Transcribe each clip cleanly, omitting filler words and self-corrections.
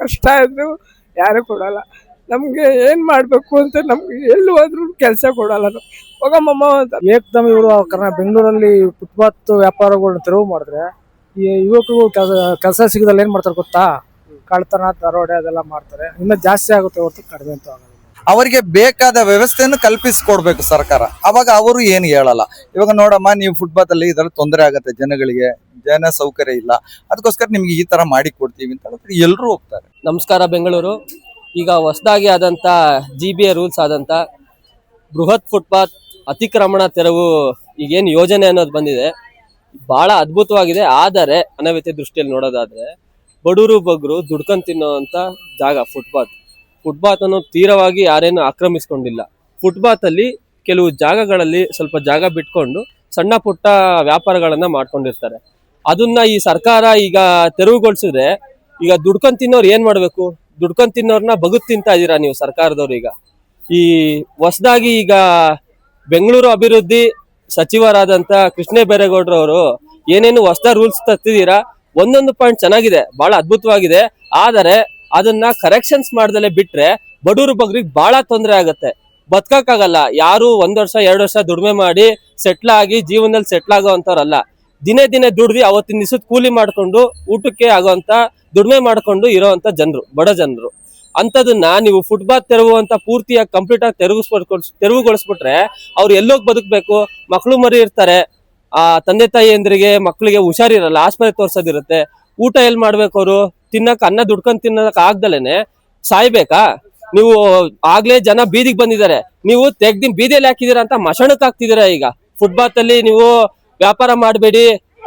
ಕಷ್ಟ ಇದ್ರು ಯಾರು ಕೊಡಲ್ಲ. ನಮ್ಗೆ ಏನ್ ಮಾಡ್ಬೇಕು ಅಂತ ನಮ್ಗೆ ಎಲ್ಲಿ ಹೋದ್ರು ಕೆಲಸ ಕೊಡಲ್ಲ. ಹೋಗಮ್ಮ ಅಂತ ಏಕ್ದಮ್ ಇವರು ಬೆಂಗಳೂರಲ್ಲಿ ಫುಟ್ಪಾತ್ ವ್ಯಾಪಾರಗಳನ್ನ ತೆರವು ಮಾಡಿದ್ರೆ ಈ ಯುವಕರು ಕೆಲಸ ಸಿಗದಲ್ಲಿ ಏನ್ ಮಾಡ್ತಾರೆ ಗೊತ್ತಾ? ಕಳ್ತನ, ದರೋಡೆ ಅದೆಲ್ಲ ಮಾಡ್ತಾರೆ. ಇನ್ನ ಜಾಸ್ತಿ ಆಗುತ್ತೆ ಹೊರತು ಕಡಿಮೆ ಅಂತ ಆಗಲ್ಲ. ಅವರಿಗೆ ಬೇಕಾದ ವ್ಯವಸ್ಥೆಯನ್ನು ಕಲ್ಪಿಸಿಕೊಡ್ಬೇಕು ಸರ್ಕಾರ. ಅವಾಗ ಅವರು ಏನು ಹೇಳಲ್ಲ. ಇವಾಗ ನೋಡಮ್ಮ, ನೀವು ಫುಟ್ಪಾತ್ ಅಲ್ಲಿ ಇದರ ತೊಂದರೆ ಆಗತ್ತೆ, ಜನಗಳಿಗೆ ಜನ ಸೌಕರ್ಯ ಇಲ್ಲ, ಅದಕ್ಕೋಸ್ಕರ ನಿಮ್ಗೆ ಈ ತರ ಮಾಡಿ ಕೊಡ್ತೀವಿ ಅಂತ ಹೇಳಿದ್ರೆ ಎಲ್ಲರೂ ಹೋಗ್ತಾರೆ. ನಮಸ್ಕಾರ ಬೆಂಗಳೂರು. ಈಗ ಹೊಸದಾಗಿ ಆದಂತ GBA ರೂಲ್ಸ್ ಆದಂತ ಬೃಹತ್ ಫುಟ್ಪಾತ್ ಅತಿಕ್ರಮಣ ತೆರವು ಈಗೇನು ಯೋಜನೆ ಅನ್ನೋದು ಬಂದಿದೆ, ಬಹಳ ಅದ್ಭುತವಾಗಿದೆ. ಆದರೆ ಅನವ್ಯತೆ ದೃಷ್ಟಿಯಲ್ಲಿ ನೋಡೋದಾದ್ರೆ ಬಡವರು ಬಗ್ಗರು ದುಡ್ಕೊಂಡ್ ತಿನ್ನೋಂತ ಜಾಗ ಫುಟ್ಪಾತ್ ಅನ್ನು ತೀರವಾಗಿ ಯಾರೇನು ಆಕ್ರಮಿಸ್ಕೊಂಡಿಲ್ಲ. ಫುಟ್ಪಾತ್ ಅಲ್ಲಿ ಕೆಲವು ಜಾಗಗಳಲ್ಲಿ ಸ್ವಲ್ಪ ಜಾಗ ಬಿಟ್ಕೊಂಡು ಸಣ್ಣ ಪುಟ್ಟ ವ್ಯಾಪಾರಗಳನ್ನ ಮಾಡ್ಕೊಂಡಿರ್ತಾರೆ. ಅದನ್ನ ಈ ಸರ್ಕಾರ ಈಗ ತೆರವುಗೊಳಿಸಿದ್ರೆ ಈಗ ದುಡ್ಕೊಂಡ್ ತಿನ್ನೋರು ಏನ್ ಮಾಡ್ಬೇಕು? ದುಡ್ಕೊಂಡ್ ತಿನ್ನೋರ್ನ ಬಗುತ್ ತಿಂತಾ ಇದೀರಾ ನೀವು ಸರ್ಕಾರದವ್ರು. ಈಗ ಈ ಹೊಸದಾಗಿ ಈಗ ಬೆಂಗಳೂರು ಅಭಿವೃದ್ಧಿ ಸಚಿವರಾದಂತ ಕೃಷ್ಣ ಬೈರೇಗೌಡರವರು ಏನೇನು ಹೊಸದ ರೂಲ್ಸ್ ತರ್ತಿದ್ದೀರಾ, ಒಂದೊಂದು ಪಾಯಿಂಟ್ ಚೆನ್ನಾಗಿದೆ, ಬಹಳ ಅದ್ಭುತವಾಗಿದೆ. ಆದರೆ ಅದನ್ನ ಕರೆಕ್ಷನ್ಸ್ ಮಾಡ್ದಲೆ ಬಿಟ್ರೆ ಬಡವರು ಬಗ್ರಿಗೆ ಬಹಳ ತೊಂದರೆ ಆಗತ್ತೆ. ಬದುಕಕ್ಕಾಗಲ್ಲ. ಯಾರು 1 ವರ್ಷ 2 ವರ್ಷ ದುಡಿಮೆ ಮಾಡಿ ಸೆಟ್ಲ್ ಆಗಿ ಜೀವನದಲ್ಲಿ ಸೆಟ್ಲ್ ಆಗೋ ಅಂತವ್ರಲ್ಲ. ದಿನೇ ದುಡ್ದು ಅವತ್ತಿನ ದಿವಸದ ಕೂಲಿ ಮಾಡ್ಕೊಂಡು ಊಟಕ್ಕೆ ಆಗೋಂತ ದುಡಿಮೆ ಮಾಡ್ಕೊಂಡು ಇರೋಂತ ಜನರು, ಬಡ ಜನರು. ಅಂತದನ್ನ ನೀವು ಫುಟ್ಪಾತ್ ತೆರವು ಅಂತ ಪೂರ್ತಿಯಾಗಿ ಕಂಪ್ಲೀಟ್ ಆಗಿ ತೆರವುಗೊಳಿಸ್ಬಿಟ್ರೆ ಅವ್ರು ಎಲ್ಲೋಗಿ ಬದುಕಬೇಕು? ಮಕ್ಕಳು ಮರಿ ಇರ್ತಾರೆ, ತಂದೆ ತಾಯಿಯಂದ್ರಿಗೆ ಮಕ್ಕಳಿಗೆ ಹುಷಾರಿರಲ್ಲ, ಆಸ್ಪತ್ರೆ ತೋರ್ಸೋದಿರುತ್ತೆ, ಊಟ ಎಲ್ಲಿ ಮಾಡ್ಬೇಕು? ಅವರು ಅನ್ನ ದುಡ್ಕೊಂಡ್ ತಿನ್ನಕ್ ಆಗ್ದಲೇನೆ ಸಾಯ್ಬೇಕಾ? ನೀವು ಆಗ್ಲೇ ಜನ ಬೀದಿಗೆ ಬಂದಿದ್ದಾರೆ, ನೀವು ತೆಗ್ದಿ ಬೀದಿಯಲ್ಲಿ ಹಾಕಿದೀರಾ ಅಂತ ಮಶಾಣಕ್ ಹಾಕ್ತಿದ್ದೀರಾ. ಈಗ ಫುಟ್ಪಾತ್ ಅಲ್ಲಿ ನೀವು ವ್ಯಾಪಾರ ಮಾಡಬೇಡಿ,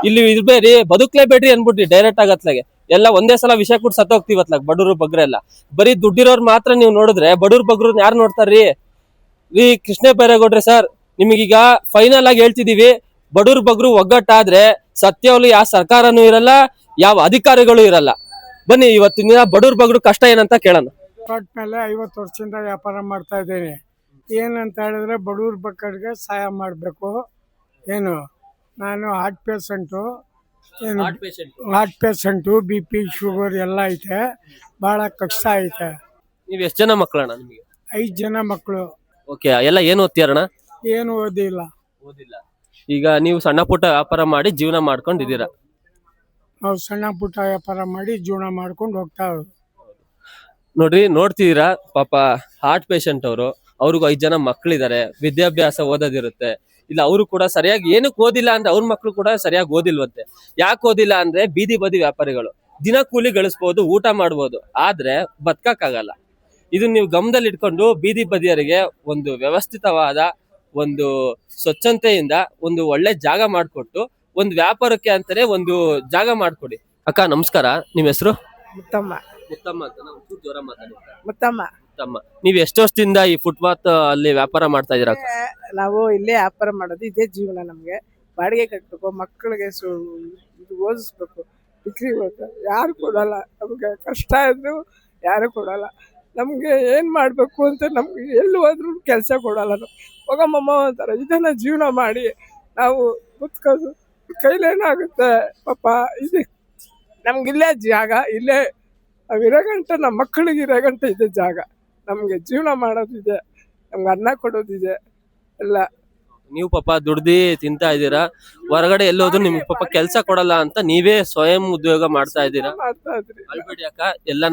ಇಲ್ಲಿ ಇರ್ಬೇಡಿ, ಬದುಕ್ಲೇಬೇಡ್ರಿ ಅನ್ಬಿಟ್ರಿ ಡೈರೆಕ್ಟ್ ಆಗತ್ಲಾಗೆ ಎಲ್ಲ ಒಂದೇ ಸಲ ವಿಷಯ ಕೊಟ್ಟು ಸತ್ತೋಗ್ತಿವತ್ಲಾಗ ಬಡವರು ಬಗ್ರೆಲ್ಲ. ಬರೀ ದುಡ್ಡಿರೋರ್ ಮಾತ್ರ ನೀವು ನೋಡಿದ್ರೆ ಬಡವ್ರ ಬಗ್ರು ಯಾರು ನೋಡ್ತಾರ್ರಿ? ಕೃಷ್ಣ ಬೈರೇಗೌಡ್ರೆ ಸರ್, ನಿಮಗೀಗ ಫೈನಲ್ ಆಗಿ ಹೇಳ್ತಿದೀವಿ, ಬಡವ್ರ ಬಗ್ರು ಒಗ್ಗಟ್ಟಾದ್ರೆ ಸತ್ಯವಲ್ಲಿ ಯಾವ ಸರ್ಕಾರನೂ ಇರಲ್ಲ, ಯಾವ ಅಧಿಕಾರಿಗಳು ಇರಲ್ಲ. ಬನ್ನಿ ಇವತ್ತಿನ ದಿನ ಬಡವ್ರ ಬಗ್ರು ಕಷ್ಟ ಏನಂತ ಕೇಳೋಣ. ಮೇಲೆ 50 ವರ್ಷದಿಂದ ವ್ಯಾಪಾರ ಮಾಡ್ತಾ ಇದ್ದೀನಿ. ಏನಂತ ಹೇಳಿದ್ರೆ ಬಡವ್ರ ಬಗ್ಗರಿಗೆ ಸಹಾಯ ಮಾಡಬೇಕು. ಏನು, ನಾನು ಹಾರ್ಟ್ ಪೇಷಂಟು, BP ಶುಗರ್ ಎಲ್ಲ ಐತೆ, ಬಹಳ ಕಷ್ಟ ಐತೆ. ನೀವ್ ಎಷ್ಟ್ ಜನ ಮಕ್ಕಳಣ್ಣ? ನಿಮಗೆ 5 ಜನ ಮಕ್ಕಳು. ಓಕೆ, ಎಲ್ಲ ಏನು ಓದ್ತೀರಣ್ಣ? ಏನು ಓದಿಲ್ಲ. ಈಗ ನೀವು ಸಣ್ಣ ಪುಟ್ಟ ವ್ಯಾಪಾರ ಮಾಡಿ ಜೀವನ ಮಾಡ್ಕೊಂಡಿದ್ದೀರಾ? ನಾವು ಸಣ್ಣ ಪುಟ್ಟ ವ್ಯಾಪಾರ ಮಾಡಿ ಜೀವನ ಮಾಡ್ಕೊಂಡು ಹೋಗ್ತಾ ಇರೋದು. ನೋಡ್ತಿದ್ದೀರಾ ಪಾಪ ಹಾರ್ಟ್ ಪೇಷಂಟ್ ಅವರು, ಅವ್ರಿಗೂ 5 ಜನ ಮಕ್ಕಳಿದ್ದಾರೆ, ವಿದ್ಯಾಭ್ಯಾಸ ಓದೋದಿರುತ್ತೆ. ಇಲ್ಲ ಅವರು ಕೂಡ ಸರಿಯಾಗಿ ಏನಕ್ಕೆ ಓದಿಲ್ಲ ಅಂದ್ರೆ ಅವ್ರ ಮಕ್ಕಳು ಕೂಡ ಸರಿಯಾಗಿ ಓದಿಲ್ವಂತೆ. ಯಾಕೆ ಓದಿಲ್ಲ ಅಂದ್ರೆ ಬೀದಿ ಬದಿ ವ್ಯಾಪಾರಿಗಳು ದಿನ ಕೂಲಿ ಗಳಿಸ್ಬೋದು, ಊಟ ಮಾಡ್ಬೋದು, ಆದ್ರೆ ಬದುಕಕ್ಕಾಗಲ್ಲ. ಇದನ್ನ ನೀವು ಗಮನದಲ್ಲಿ ಇಟ್ಕೊಂಡು ಬೀದಿ ಬದಿಯರಿಗೆ ಒಂದು ವ್ಯವಸ್ಥಿತವಾದ ಒಂದು ಸ್ವಚ್ಛತೆಯಿಂದ ಒಂದು ಒಳ್ಳೆ ಜಾಗ ಮಾಡಿಕೊಟ್ಟು ಒಂದು ವ್ಯಾಪಾರಕ್ಕೆ ಅಂತಾನೆ ಒಂದು ಜಾಗ ಮಾಡ್ಕೊಡಿ. ಅಕ್ಕ ನಮಸ್ಕಾರ, ನಿಮ್ ಹೆಸರು? ಮುತ್ತಮ್ಮ. ಮುತ್ತಮ್ಮ ಅಂತ ಜ್ವರ ಮಾತಾಡಿ. ಮುತ್ತಮ್ಮ. ನೀವ್ ಎಷ್ಟು ವರ್ಷದಿಂದ ಈ ಫುಟ್ಪಾತ್ ಅಲ್ಲಿ ವ್ಯಾಪಾರ ಮಾಡ್ತಾ ಇದೀರಾ? ನಾವು ಇಲ್ಲೇ ವ್ಯಾಪಾರ ಮಾಡೋದು, ಇದೇ ಜೀವನ. ನಮ್ಗೆ ಬಾಡಿಗೆ ಕಟ್ಟಬೇಕು, ಮಕ್ಕಳಿಗೆ ಇದು ಓದಿಸ್ಬೇಕು, ಡಿಗ್ರಿ ಓದ್ಬೇಕು, ಯಾರು ಕೊಡಲ್ಲ. ನಮ್ಗೆ ಕಷ್ಟ ಇದ್ರು ಯಾರು ಕೊಡಲ್ಲ. ನಮ್ಗೆ ಏನ್ ಮಾಡ್ಬೇಕು ಅಂತ ನಮ್ಗೆ ಎಲ್ಲಿ ಹೋದ್ರು ಕೆಲಸ ಕೊಡಲ್ಲ. ಹೋಗಮ್ಮ ಅಂತಾರೆ. ಇದನ್ನ ಜೀವನ ಮಾಡಿ ನಾವು ಬದುಕೋದು ಕೈಲೇನಾಗುತ್ತೆ ಪಾಪ. ಇದು ನಮ್ಗಿಲ್ಲೇ ಜಾಗ, ಇಲ್ಲೇ ನಾವಿರೋ ಗಂಟೆ ನಮ್ಮ ಮಕ್ಕಳಿಗೆ ಇರೋ ಗಂಟೆ ಇದೆ ಜಾಗ. ನಮ್ಗೆ ಜೀವನ ಮಾಡೋದಿದೆ, ನಮ್ಗೆ ಅನ್ನ ಕೊಡೋದಿದೆ ಎಲ್ಲ. ನೀವು ಪಾಪ ದುಡ್ದಿ ತಿಂತಾ ಇದ್ದೀರಾ, ಹೊರಗಡೆ ಎಲ್ಲೋದ್ರು ನಿಮ್ಗೆ ಪಾಪ ಕೆಲಸ ಕೊಡಲ್ಲ ಅಂತ ನೀವೇ ಸ್ವಯಂ ಉದ್ಯೋಗ ಮಾಡ್ತಾ ಇದ್ದೀರಾ. ಅಲ್ಬೇಡಿ ಅಕ್ಕ,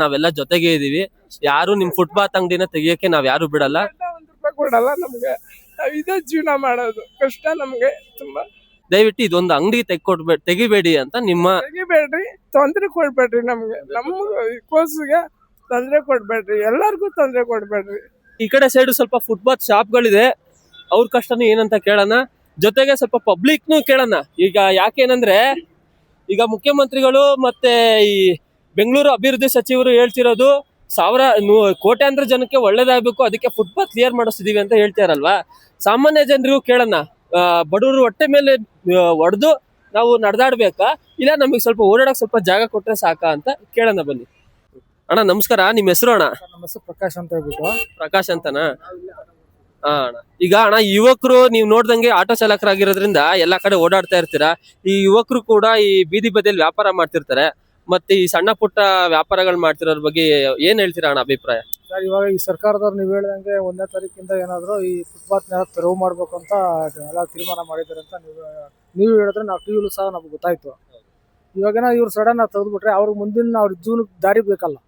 ನಾವೆಲ್ಲ ಜೊತೆಗೆ ಇದೀವಿ. ಯಾರು ನಿಮ್ ಫುಟ್ಪಾತ್ ಅಂಗಡಿನ ತೆಗಿಯಕ್ಕೆ ನಾವ್ ಯಾರು ಬಿಡಲ್ಲ. 1 ರೂಪಾಯಿ ಕೊಡಲ್ಲ ನಮ್ಗೆ. ನಾವ್ ಇದೇ ಜೀವನ ಮಾಡೋದು, ಕಷ್ಟ ನಮ್ಗೆ ತುಂಬಾ. ದಯವಿಟ್ಟು ಇದೊಂದು ಅಂಗಡಿ ತೆಗಿಬೇಡಿ ಅಂತ ನಿಮ್ಮ ತೆಗಿಬೇಡ್ರಿ, ತೊಂದ್ರೆ ಕೊಡ್ಬೇಡ್ರಿ. ನಮ್ಗೆ ನಮ್ಮ ಕೋಸಿಗೆ ತೊಂದ್ರೆ ಕೊಡ್ಬೇಡ್ರಿ, ಎಲ್ಲರಿಗೂ ತೊಂದ್ರೆ ಕೊಡ್ಬೇಡ್ರಿ. ಈ ಕಡೆ ಸೈಡ್ ಸ್ವಲ್ಪ ಫುಟ್ಪಾತ್ ಶಾಪ್ಗಳಿದೆ, ಅವ್ರ ಕಷ್ಟನೂ ಏನಂತ ಕೇಳೋಣ, ಜೊತೆಗೆ ಸ್ವಲ್ಪ ಪಬ್ಲಿಕ್ನು ಕೇಳೋಣ. ಈಗ ಯಾಕೇನಂದ್ರೆ ಈಗ ಮುಖ್ಯಮಂತ್ರಿಗಳು ಮತ್ತೆ ಈ ಬೆಂಗಳೂರು ಅಭಿವೃದ್ಧಿ ಸಚಿವರು ಹೇಳ್ತಿರೋದು ಕೋಟ್ಯಾಂತರ ಜನಕ್ಕೆ ಒಳ್ಳೇದಾಗಬೇಕು, ಅದಕ್ಕೆ ಫುಟ್ಪಾತ್ ಕ್ಲಿಯರ್ ಮಾಡಿಸ್ತಿದೀವಿ ಅಂತ ಹೇಳ್ತಾರಲ್ವಾ. ಸಾಮಾನ್ಯ ಜನರಿಗೂ ಕೇಳೋಣ, ಬಡವರು ಹೊಟ್ಟೆ ಮೇಲೆ ಹೊಡೆದು ನಾವು ನಡೆದಾಡ್ಬೇಕಾ, ಇಲ್ಲ ನಮಗೆ ಸ್ವಲ್ಪ ಓಡಾಡಕ್ ಸ್ವಲ್ಪ ಜಾಗ ಕೊಟ್ರೆ ಸಾಕಾ ಅಂತ ಕೇಳೋಣ ಬನ್ನಿ. ಅಣ್ಣ ನಮಸ್ಕಾರ, ನಿಮ್ ಹೆಸರು? ಅಣ್ಣ ನಮ್ಮ ಹೆಸರು ಪ್ರಕಾಶ್ ಅಂತ ಹೇಳ್ಬಿಟ್ಟು. ಪ್ರಕಾಶ್ ಅಂತನಾ? ಅಣ್ಣ, ಈಗ ಅಣ್ಣ ಯುವಕರು ನೀವು ನೋಡ್ದಂಗೆ ಆಟೋ ಚಾಲಕರಾಗಿರೋದ್ರಿಂದ ಎಲ್ಲಾ ಕಡೆ ಓಡಾಡ್ತಾ ಇರ್ತೀರಾ. ಈ ಯುವಕರು ಕೂಡ ಈ ಬೀದಿ ಬದಿಯಲ್ಲಿ ವ್ಯಾಪಾರ ಮಾಡ್ತಿರ್ತಾರೆ. ಮತ್ತೆ ಈ ಸಣ್ಣ ಪುಟ್ಟ ವ್ಯಾಪಾರಗಳು ಮಾಡ್ತಿರೋದ್ರ ಬಗ್ಗೆ ಏನ್ ಹೇಳ್ತೀರಾ ಅಣ್ಣ ಅಭಿಪ್ರಾಯ? ಸರ್ ಇವಾಗ ಈ ಸರ್ಕಾರದವ್ರು ನೀವು ಹೇಳ್ದಂಗೆ 1ನೇ ತಾರೀಕಿಂದ ಏನಾದ್ರು ಈ ಫುಟ್ಪಾತ್ನ ತೆರವು ಮಾಡ್ಬೇಕು ಅಂತ ಎಲ್ಲ ತೀರ್ಮಾನ ಮಾಡಿದ್ದಾರೆ ಅಂತ ನೀವು ಹೇಳಿದ್ರೆ ನಾವು ಟಿವಿಲೂ ಸಹ ನಮ್ಗೆ ಗೊತ್ತಾಯ್ತು. ಇವಾಗೇನೋ ಇವ್ರು ಸಡನ್ ಆಗಿ ತೆಗೆದ್ಬಿಟ್ರೆ ಅವ್ರಿಗೆ ಮುಂದಿನ ಅವ್ರ ಜೀವನಕ್ಕೆ ದಾರಿ ಬೇಕಲ್ಲ,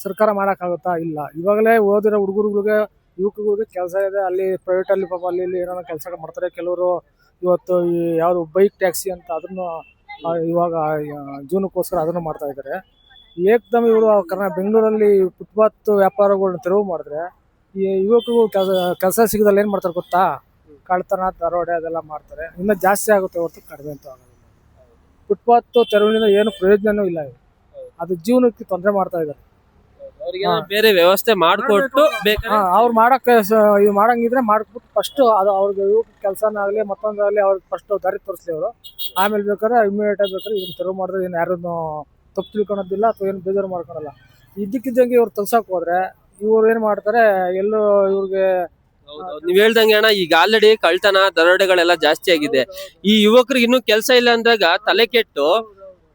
ಸರ್ಕಾರ ಮಾಡೋಕ್ಕಾಗುತ್ತಾ? ಇಲ್ಲ. ಇವಾಗಲೇ ಓದಿರೋ ಹುಡುಗರುಗಳಿಗೆ ಯುವಕರಿಗೆ ಕೆಲಸ ಇದೆ, ಅಲ್ಲಿ ಪ್ರೈವೇಟ್ ಅಲ್ಲಿ ಪಾಪ ಅಲ್ಲಿ ಇಲ್ಲಿ ಏನೋ ಕೆಲಸ ಮಾಡ್ತಾರೆ. ಕೆಲವರು ಇವತ್ತು ಈ ಯಾವುದು ಬೈಕ್ ಟ್ಯಾಕ್ಸಿ ಅಂತ ಅದನ್ನು ಇವಾಗ ಜೀವನಕ್ಕೋಸ್ಕರ ಅದನ್ನು ಮಾಡ್ತಾ ಇದ್ದಾರೆ. ಏಕ್ದಮ್ ಇವರು ಬೆಂಗಳೂರಲ್ಲಿ ಫುಟ್ಪಾತ್ ವ್ಯಾಪಾರಗಳನ್ನ ತೆರವು ಮಾಡಿದ್ರೆ ಈ ಯುವಕರಿಗೂ ಕೆಲಸ ಸಿಗದಲ್ಲಿ ಏನ್ ಮಾಡ್ತಾರೆ ಗೊತ್ತಾ? ಕಳ್ತನ, ದರೋಡೆ ಅದೆಲ್ಲ ಮಾಡ್ತಾರೆ. ಇನ್ನು ಜಾಸ್ತಿ ಆಗುತ್ತೆ ಹೊರತು ಕಡಿಮೆ ಅಂತ ಆಗೋದಿಲ್ಲ. ಫುಟ್ಪಾತ್ ತೆರವಿನಿಂದ ಏನು ಪ್ರಯೋಜನನೂ ಇಲ್ಲ. ಅದು ಜೀವನಕ್ಕೆ ತೊಂದರೆ ಮಾಡ್ತಾ ಇದ್ದಾರೆ. ಅವ್ರಿಗೆ ಬೇರೆ ವ್ಯವಸ್ಥೆ ಮಾಡಿಕೊಟ್ಟು ಅವ್ರು ಮಾಡಕ್ಕೆ ಇವ್ ಮಾಡಂಗಿದ್ರೆ ಮಾಡ್ಬಿಟ್ಟು ಫಸ್ಟ್ ಅದು ಅವ್ರಿಗೆ ಕೆಲಸನಾಗ್ಲಿ ಮತ್ತೊಂದಾಗ್ಲಿ ಅವ್ರಿಗೆ ಫಸ್ಟ್ ದಾರಿ ತೋರಿಸ್ಲಿ ಅವರು. ಆಮೇಲೆ ಬೇಕಾದ್ರೆ ಇಮಿಡಿಯೇಟ್ ಆಗಿ ಬೇಕಾದ್ರೆ ಇದನ್ನ ತೆರವು ಮಾಡಿದ್ರೆ ಏನು ಯಾರನ್ನು ತಪ್ಪು ತಿಳ್ಕೊಳೋದಿಲ್ಲ ಅಥವಾ ಏನು ಬೇಜಾರು ಮಾಡ್ಕೊಳಲ್ಲ. ಇದ್ದಕ್ಕಿದ್ದಂಗೆ ಇವ್ರು ತಗ್ಸಕ್ ಹೋದ್ರೆ ಇವ್ರು ಏನ್ ಮಾಡ್ತಾರೆ, ಎಲ್ಲೋ ಇವ್ರಿಗೆ ನೀವ್ ಹೇಳ್ದಂಗೆ ಅಣ್ಣ, ಈಗ ಆಲ್ರೆಡಿ ಕಳ್ತನ ದರೋಡೆಗಳೆಲ್ಲ ಜಾಸ್ತಿ ಆಗಿದೆ. ಈ ಯುವಕರಿಗೆ ಇನ್ನೂ ಕೆಲಸ ಇಲ್ಲ ಅಂದಾಗ ತಲೆ ಕೆಟ್ಟು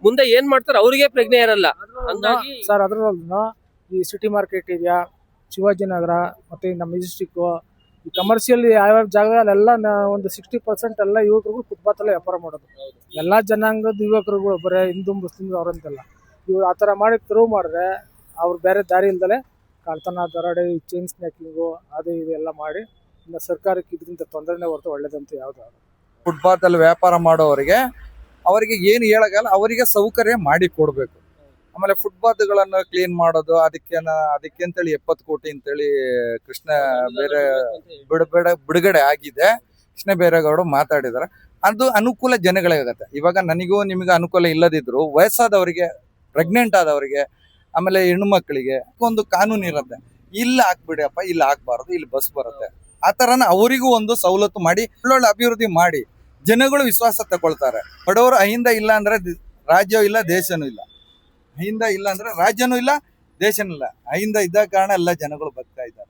ಮುಂದೆ ಏನ್ ಮಾಡ್ತಾರೆ ಅವ್ರಿಗೆ ಪ್ರಜ್ಞೆ ಇರಲ್ಲ. ಹಂಗಾಗಿ ಸರ್ ಅದ್ರಲ್ಲೂ ಈ ಸಿಟಿ ಮಾರ್ಕೆಟ್ ಇದೆಯಾ, ಶಿವಾಜಿನಗರ ಮತ್ತೆ ನಮ್ಮ ಮೆಜೆಸ್ಟಿಕ್, ಈ ಕಮರ್ಷಿಯಲ್ ಯಾವ್ಯಾವ ಜಾಗದಲ್ಲೆಲ್ಲ ಒಂದು 60% ಎಲ್ಲ ಯುವಕರುಗಳು ಫುಟ್ಪಾತ್ ಅಲ್ಲೇ ವ್ಯಾಪಾರ ಮಾಡೋದು. ಎಲ್ಲಾ ಜನಾಂಗದ ಯುವಕರುಗಳು, ಬರೀ ಹಿಂದೂ ಮುಸ್ಲಿಂ ಅವರಂತೆಲ್ಲ ಇವ್ರು ಆತರ ಮಾಡಿ ತೆರವು ಮಾಡಿದ್ರೆ ಅವ್ರು ಬೇರೆ ದಾರಿ ಇಲ್ದಲೆ ಕಳ್ತನ, ದರೋಡೆ, ಚೈನ್ ಸ್ನ್ಯಾಕಿಂಗು ಅದು ಇದೆಲ್ಲ ಮಾಡಿ ಇನ್ನು ಸರ್ಕಾರಕ್ಕೆ ಇದರಿಂದ ತೊಂದರೆನೇ ಹೊರತು ಒಳ್ಳೇದಂತ ಯಾವ್ದು. ಫುಟ್ಪಾತ್ ಅಲ್ಲಿ ವ್ಯಾಪಾರ ಮಾಡೋವರಿಗೆ ಅವರಿಗೆ ಏನು ಹೇಳಗಲ್ಲ, ಅವರಿಗೆ ಸೌಕರ್ಯ ಮಾಡಿ ಕೊಡ್ಬೇಕು. ಆಮೇಲೆ ಫುಟ್ಪಾತ್ಗಳನ್ನು ಕ್ಲೀನ್ ಮಾಡೋದು ಅದಕ್ಕೆ ಅಂತೇಳಿ 70 ಕೋಟಿ ಅಂತೇಳಿ ಕೃಷ್ಣ ಬಿಡುಗಡೆ ಆಗಿದೆ. ಕೃಷ್ಣ ಬೈರೇಗೌಡರು ಮಾತಾಡಿದಾರೆ. ಅದು ಅನುಕೂಲ ಜನಗಳಿಗಾಗತ್ತೆ. ಇವಾಗ ನನಗೂ ನಿಮಗೂ ಅನುಕೂಲ ಇಲ್ಲದಿದ್ರು ವಯಸ್ಸಾದವರಿಗೆ, ಪ್ರೆಗ್ನೆಂಟ್ ಆದವರಿಗೆ, ಆಮೇಲೆ ಹೆಣ್ಣು ಮಕ್ಕಳಿಗೆ ಒಂದು ಕಾನೂನು ಇರುತ್ತೆ, ಇಲ್ಲಿ ಹಾಕ್ಬಿಡಿ ಅಪ್ಪ, ಇಲ್ಲಿ ಹಾಕ್ಬಾರ್ದು, ಇಲ್ಲಿ ಬಸ್ ಬರುತ್ತೆ. ಆ ತರನ ಅವರಿಗೂ ಒಂದು ಸವಲತ್ತು ಮಾಡಿ ಒಳ್ಳೊಳ್ಳೆ ಅಭಿವೃದ್ಧಿ ಮಾಡಿ ಜನಗಳು ವಿಶ್ವಾಸ ತಗೊಳ್ತಾರೆ. ಬಡವರು ಅಹಿಂದ ಇಲ್ಲ ಅಂದ್ರೆ ರಾಜ್ಯ ಇಲ್ಲ, ದೇಶನೂ ಇಲ್ಲ. ಅಹಿಂದ ಇಲ್ಲ ಅಂದ್ರೆ ರಾಜ್ಯನೂ ಇಲ್ಲ, ದೇಶನೂ ಇಲ್ಲ. ಅಹಿಂದ ಇದ್ದ ಕಾರಣ ಎಲ್ಲ ಜನಗಳು ಬದುಕ್ತಾ ಇದ್ದಾರೆ.